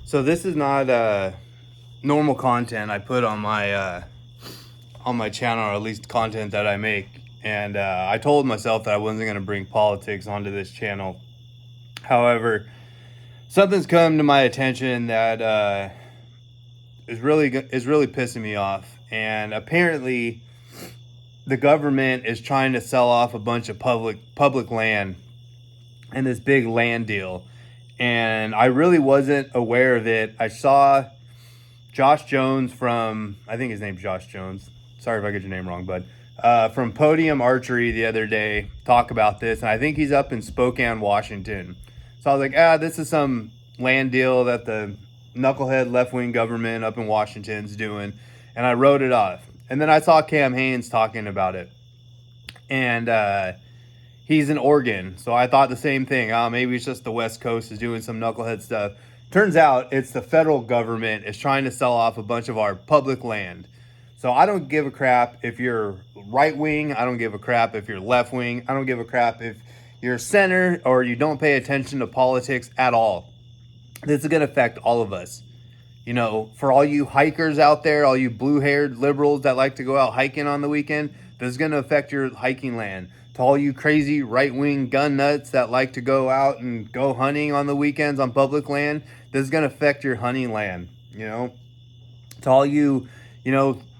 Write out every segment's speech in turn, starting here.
So this is not normal content I put on my channel, or at least content that I make. And I told myself that I wasn't going to bring politics onto this channel. However, something's come to my attention that is really pissing me off. And apparently, the government is trying to sell off a bunch of public land in this big land deal. And I really wasn't aware of it. I saw Josh Jones from, I think his name's Josh Jones. Sorry if I get your name wrong, bud. From Podium Archery the other day talk about this, and I think he's up in Spokane, Washington. So I was like, this is some land deal that the knucklehead left wing government up in Washington's doing, and I wrote it off. And then I saw Cam Hanes talking about it, and he's in Oregon, so I thought the same thing. Maybe it's just the West Coast is doing some knucklehead stuff. Turns out it's the federal government is trying to sell off a bunch of our public land. So I don't give a crap if you're right wing. I don't give a crap if you're left wing. I don't give a crap if you're center or you don't pay attention to politics at all. This is going to affect all of us. You know, for all you hikers out there, all you blue-haired liberals that like to go out hiking on the weekend, this is going to affect your hiking land. To all you crazy right-wing gun nuts that like to go out and go hunting on the weekends on public land, this is going to affect your hunting land, you know. To all you,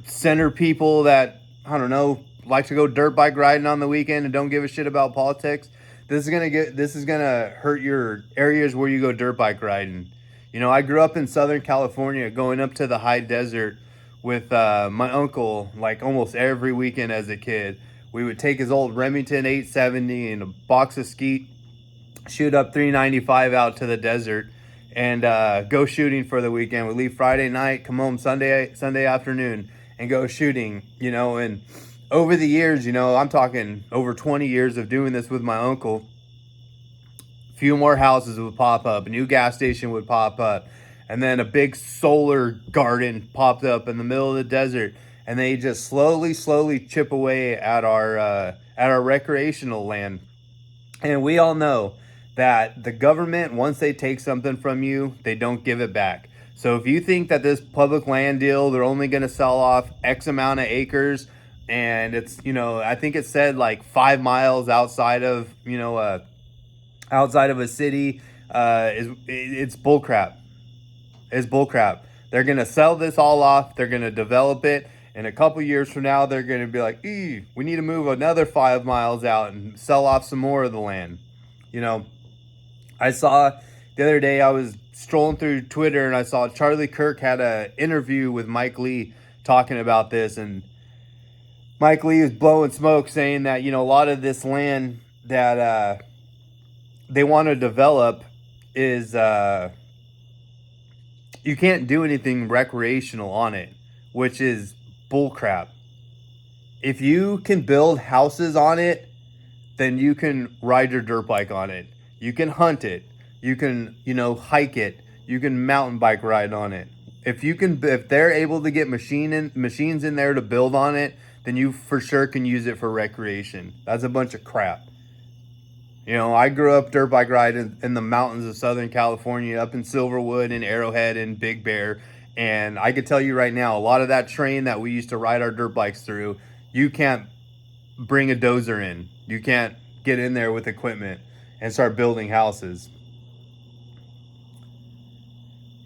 center people that, I don't know, like to go dirt bike riding on the weekend and don't give a shit about politics, this is gonna hurt your areas where you go dirt bike riding. You know, I grew up in Southern California, going up to the high desert with my uncle like almost every weekend as a kid. We would take his old Remington 870 and a box of skeet, shoot up 395 out to the desert, and go shooting for the weekend. We leave Friday night, come home Sunday afternoon, and go shooting. You know, and over the years, I'm talking over 20 years of doing this with my uncle. A few more houses would pop up, a new gas station would pop up, and then a big solar garden popped up in the middle of the desert, and they just slowly chip away at our recreational land. And we all know that the government, once they take something from you, they don't give it back. So if you think that this public land deal, they're only going to sell off X amount of acres, and it's, I think it said like 5 miles outside of a city, it's bullcrap. It's bullcrap. They're going to sell this all off. They're going to develop it. And a couple years from now, they're going to be like, we need to move another 5 miles out and sell off some more of the land. You know, I saw the other day, I was strolling through Twitter and I saw Charlie Kirk had an interview with Mike Lee talking about this. And Mike Lee was blowing smoke saying that, a lot of this land that they want to develop is you can't do anything recreational on it, which is bullcrap. If you can build houses on it, then you can ride your dirt bike on it. You can hunt it. You can, hike it. You can mountain bike ride on it. If they're able to get machines in there to build on it, then you for sure can use it for recreation. That's a bunch of crap. I grew up dirt bike riding in the mountains of Southern California, up in Silverwood and Arrowhead and Big Bear. And I could tell you right now, a lot of that terrain that we used to ride our dirt bikes through, you can't bring a dozer in. You can't get in there with equipment and start building houses.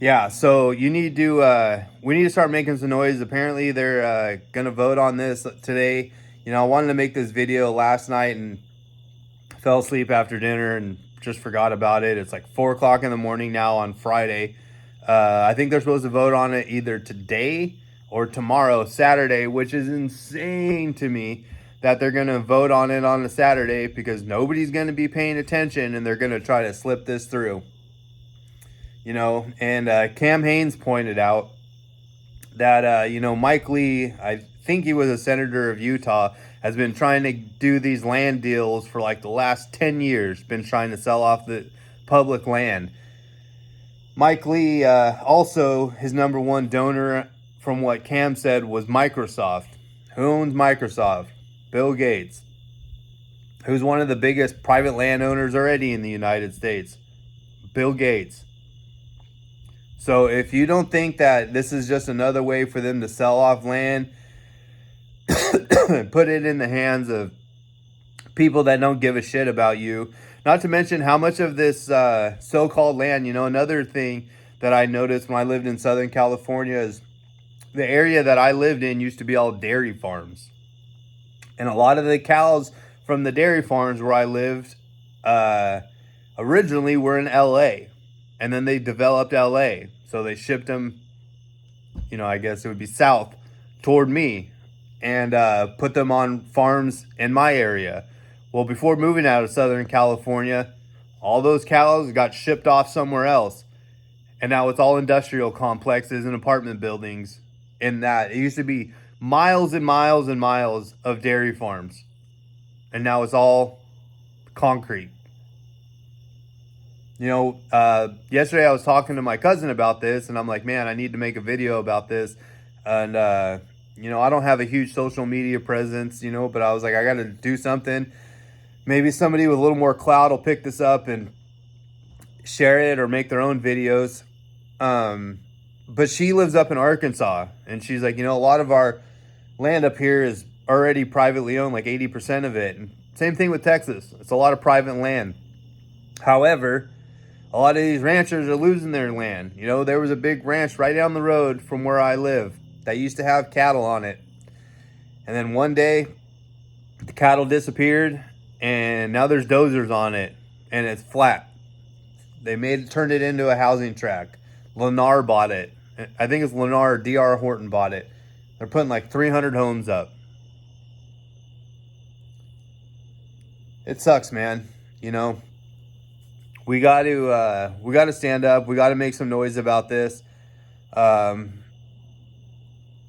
Yeah, so we need to start making some noise. Apparently they're going to vote on this today. I wanted to make this video last night and fell asleep after dinner and just forgot about it. It's like 4 o'clock in the morning now on Friday. I think they're supposed to vote on it either today or tomorrow, Saturday, which is insane to me that they're going to vote on it on a Saturday because nobody's going to be paying attention and they're going to try to slip this through. And Cam Hanes pointed out that, Mike Lee, I think he was a senator of Utah, has been trying to do these land deals for like the last 10 years, been trying to sell off the public land. Mike Lee, also his number one donor, from what Cam said, was Microsoft. Who owns Microsoft? Bill Gates, who's one of the biggest private landowners already in the United States. Bill Gates. So if you don't think that this is just another way for them to sell off land, put it in the hands of people that don't give a shit about you. Not to mention how much of this so-called land, another thing that I noticed when I lived in Southern California is the area that I lived in used to be all dairy farms. And a lot of the cows from the dairy farms where I lived originally were in LA. And then they developed LA. So they shipped them, I guess it would be south toward me, and put them on farms in my area. Well, before moving out of Southern California, all those cows got shipped off somewhere else. And now it's all industrial complexes and apartment buildings. In that, it used to be miles and miles and miles of dairy farms. And now it's all concrete. Yesterday I was talking to my cousin about this, and I'm like, man, I need to make a video about this. And, I don't have a huge social media presence, but I was like, I got to do something. Maybe somebody with a little more clout will pick this up and share it or make their own videos. But she lives up in Arkansas, and she's like, a lot of our land up here is already privately owned, like 80% of it. And same thing with Texas. It's a lot of private land. However, a lot of these ranchers are losing their land. There was a big ranch right down the road from where I live that used to have cattle on it. And then one day, the cattle disappeared, and now there's dozers on it, and it's flat. They turned it into a housing tract. Lennar bought it. I think it's Lennar or D.R. Horton bought it. They're putting like 300 homes up. It sucks, man. We got to stand up. We got to make some noise about this. I'm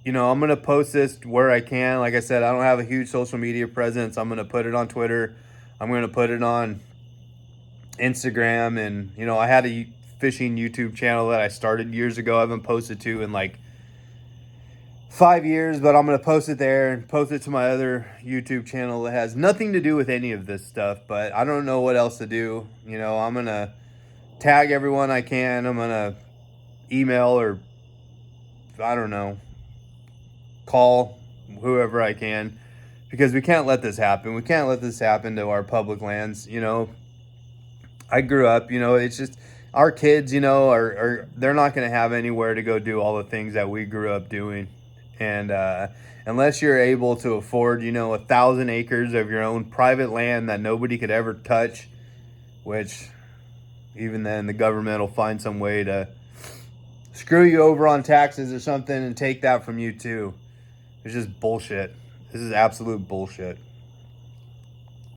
going to post this where I can. Like I said, I don't have a huge social media presence. I'm going to put it on Twitter. I'm going to put it on Instagram. And, I had a fishing YouTube channel that I started years ago. I haven't posted to in like 5 years, but I'm going to post it there and post it to my other YouTube channel that has nothing to do with any of this stuff, but I don't know what else to do. I'm going to tag everyone I can. I'm going to email or, I don't know, call whoever I can, because we can't let this happen. We can't let this happen to our public lands. I grew up, it's just our kids, are they're not going to have anywhere to go do all the things that we grew up doing. And unless you're able to afford, 1,000 acres of your own private land that nobody could ever touch, which even then the government will find some way to screw you over on taxes or something and take that from you too. It's just bullshit. This is absolute bullshit.